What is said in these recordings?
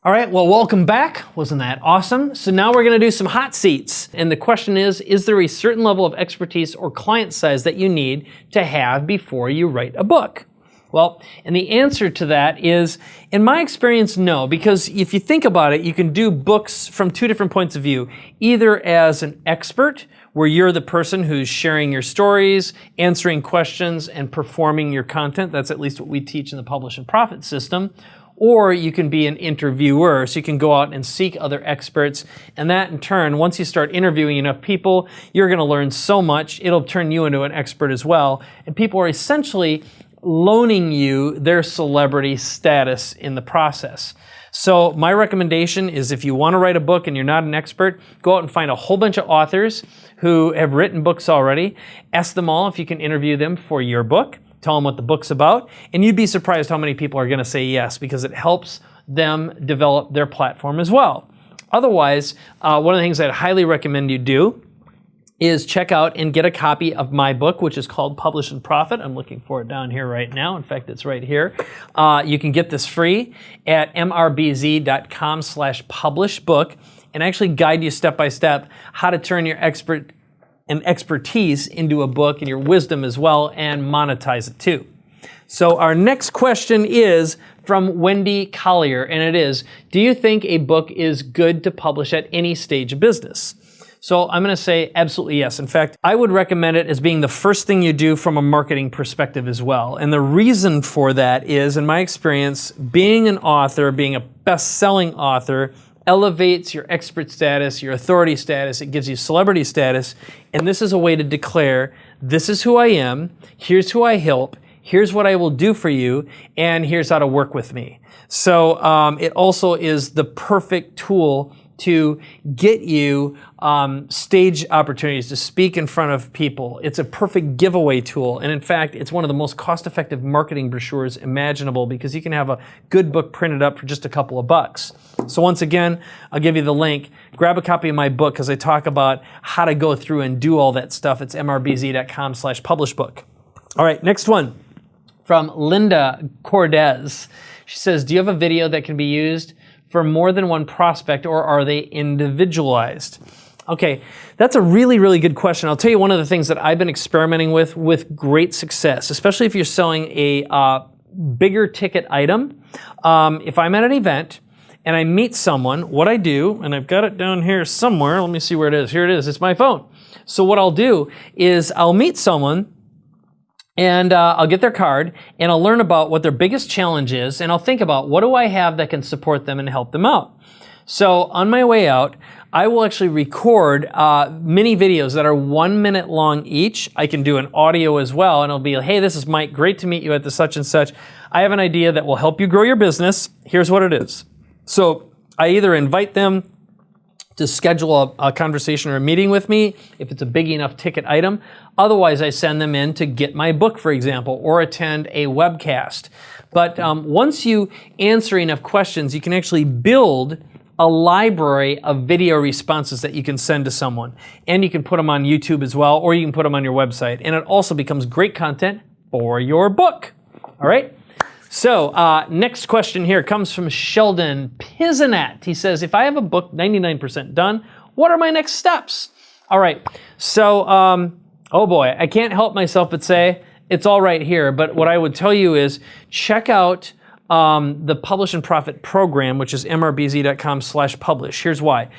All right, well, welcome back. Wasn't that awesome? So now we're going to do some hot seats. And the question is there a certain level of expertise or client size that you need to have before you write a book? Well, and the answer to that is, in my experience, no, because if you think about it, you can do books from two different points of view, either as an expert, where you're the person who's sharing your stories, answering questions, and performing your content. That's at least what we teach in the Publish and Profit system. Or you can be an interviewer, so you can go out and seek other experts. And that in turn, once you start interviewing enough people, you're going to learn so much, it'll turn you into an expert as well. And people are essentially loaning you their celebrity status in the process. So my recommendation is, if you want to write a book and you're not an expert, go out and find a whole bunch of authors who have written books already. Ask them all if you can interview them for your book. Tell them what the book's about, and you'd be surprised how many people are going to say yes, because it helps them develop their platform as well. Otherwise, one of the things I'd highly recommend you do is check out and get a copy of my book, which is called Publish and Profit. I'm looking for it down here right now. In fact, it's right here. You can get this free at mrbz.com/publishbook, and actually guide you step by step how to turn your expertise into a book, and your wisdom as well, and monetize it too. So our next question is from Wendy Collier, and it is, do you think a book is good to publish at any stage of business? So I'm going to say absolutely yes. In fact, I would recommend it as being the first thing you do from a marketing perspective as well. And the reason for that is, in my experience, being an author, being a best-selling author, elevates your expert status, your authority status, it gives you celebrity status, and this is a way to declare, this is who I am, here's who I help, here's what I will do for you, and here's how to work with me. So it also is the perfect tool to get you stage opportunities to speak in front of people. It's a perfect giveaway tool. And in fact, it's one of the most cost-effective marketing brochures imaginable, because you can have a good book printed up for just a couple of bucks. So once again, I'll give you the link. Grab a copy of my book, because I talk about how to go through and do all that stuff. It's mrbz.com/publishbook. All right, next one from Linda Cordes. She says, do you have a video that can be used for more than one prospect, or are they individualized? Okay, that's a really, really good question. I'll tell you one of the things that I've been experimenting with great success, especially if you're selling a bigger ticket item. If I'm at an event and I meet someone, what I do, and I've got it down here somewhere, let me see where it is. Here it is, it's my phone. So what I'll do is I'll meet someone, and I'll get their card, and I'll learn about what their biggest challenge is, and I'll think about, what do I have that can support them and help them out? So on my way out, I will actually record mini videos that are 1 minute long each. I can do an audio as well, and it'll be, hey, this is Mike, great to meet you at the such and such. I have an idea that will help you grow your business. Here's what it is. So I either invite them to schedule a conversation or a meeting with me if it's a big enough ticket item. Otherwise, I send them in to get my book, for example, or attend a webcast. But once you answer enough questions, you can actually build a library of video responses that you can send to someone. And you can put them on YouTube as well, or you can put them on your website. And it also becomes great content for your book. All right? So next question here comes from Sheldon Pizzinat. He says, if I have a book 99% done, what are my next steps? All right, so, oh boy, I can't help myself but say, it's all right here. But what I would tell you is, check out the Publish and Profit program, which is mrbz.com/publish. Here's why.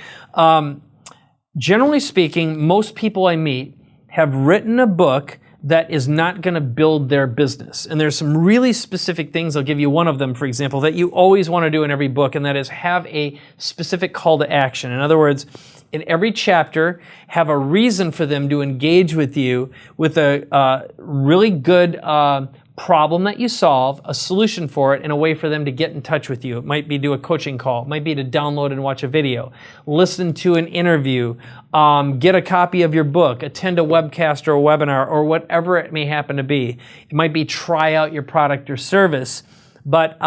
Generally speaking, most people I meet have written a book that is not going to build their business. And there's some really specific things. I'll give you one of them, for example, that you always want to do in every book, and that is have a specific call to action. In other words, in every chapter, have a reason for them to engage with you with a really good problem that you solve, a solution for it, and a way for them to get in touch with you. It might be do a coaching call. It might be to download and watch a video, listen to an interview, get a copy of your book, attend a webcast or a webinar, or whatever it may happen to be. It might be try out your product or service. But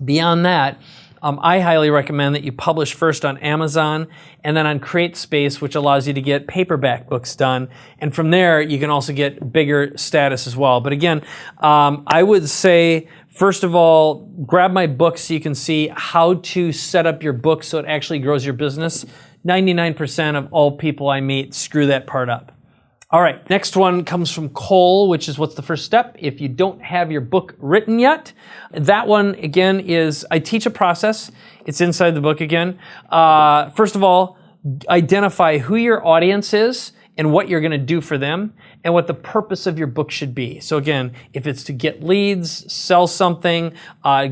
beyond that, I highly recommend that you publish first on Amazon and then on CreateSpace, which allows you to get paperback books done. And from there, you can also get bigger status as well. But again, I would say, first of all, grab my book so you can see how to set up your book so it actually grows your business. 99% of all people I meet screw that part up. All right, next one comes from Cole, which is what's the first step if you don't have your book written yet. That one, again, is I teach a process. It's inside the book again. First of all, identify who your audience is and what you're going to do for them and what the purpose of your book should be. So again, if it's to get leads, sell something,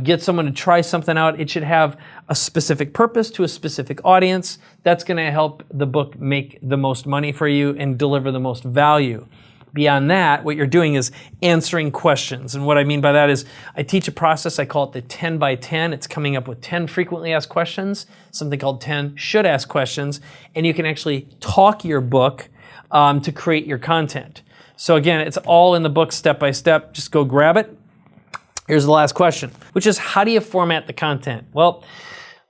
get someone to try something out, it should have a specific purpose to a specific audience. That's going to help the book make the most money for you and deliver the most value. Beyond that, what you're doing is answering questions. And what I mean by that is I teach a process, I call it the 10 by 10. It's coming up with 10 frequently asked questions, something called 10 should ask questions, and you can actually talk your book to create your content. So again, it's all in the book step by step. Just go grab it. Here's the last question, which is how do you format the content? Well,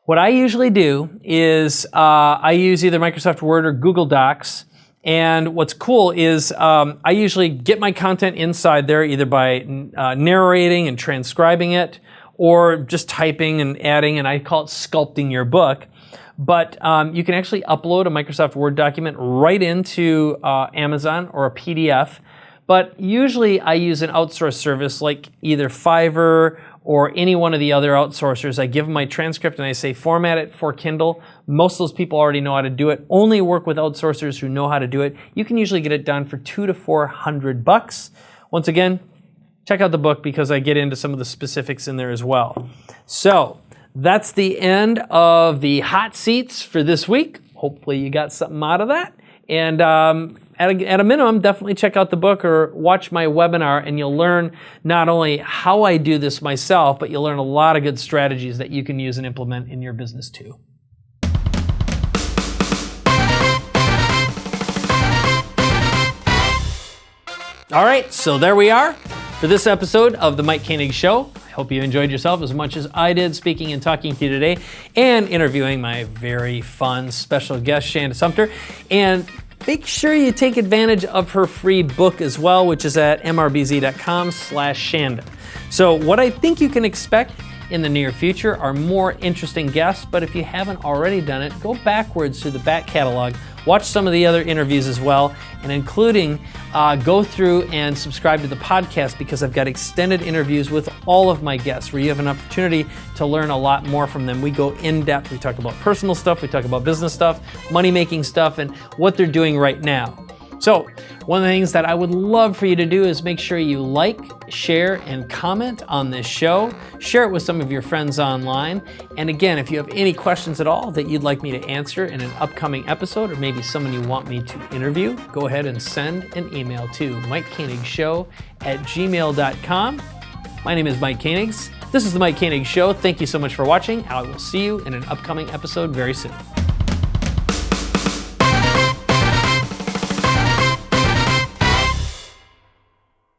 what I usually do is I use either Microsoft Word or Google Docs. And what's cool is I usually get my content inside there either by narrating and transcribing it or just typing and adding, and I call it sculpting your book. But you can actually upload a Microsoft Word document right into Amazon or a PDF. But usually I use an outsourced service like either Fiverr or any one of the other outsourcers. I give them my transcript and I say format it for Kindle. Most of those people already know how to do it. Only work with outsourcers who know how to do it. You can usually get it done for $200 to $400. Once again, check out the book because I get into some of the specifics in there as well. So that's the end of the hot seats for this week. Hopefully you got something out of that. And at a minimum, definitely check out the book or watch my webinar, and you'll learn not only how I do this myself, but you'll learn a lot of good strategies that you can use and implement in your business too. All right, so there we are for this episode of The Mike Koenigs Show. I hope you enjoyed yourself as much as I did speaking and talking to you today and interviewing my very fun special guest, Shannon Sullivan. And make sure you take advantage of her free book as well, which is at mrbz.com/Shanda. So what I think you can expect in the near future are more interesting guests, but if you haven't already done it, go backwards through the back catalog, watch some of the other interviews as well, and including go through and subscribe to the podcast because I've got extended interviews with all of my guests where you have an opportunity to learn a lot more from them. We go in depth. We talk about personal stuff. We talk about business stuff, money-making stuff, and what they're doing right now. So one of the things that I would love for you to do is make sure you like, share, and comment on this show. Share it with some of your friends online. And again, if you have any questions at all that you'd like me to answer in an upcoming episode, or maybe someone you want me to interview, go ahead and send an email to mikekoenigshow@gmail.com. My name is Mike Koenigs. This is The Mike Koenigs Show. Thank you so much for watching. I will see you in an upcoming episode very soon.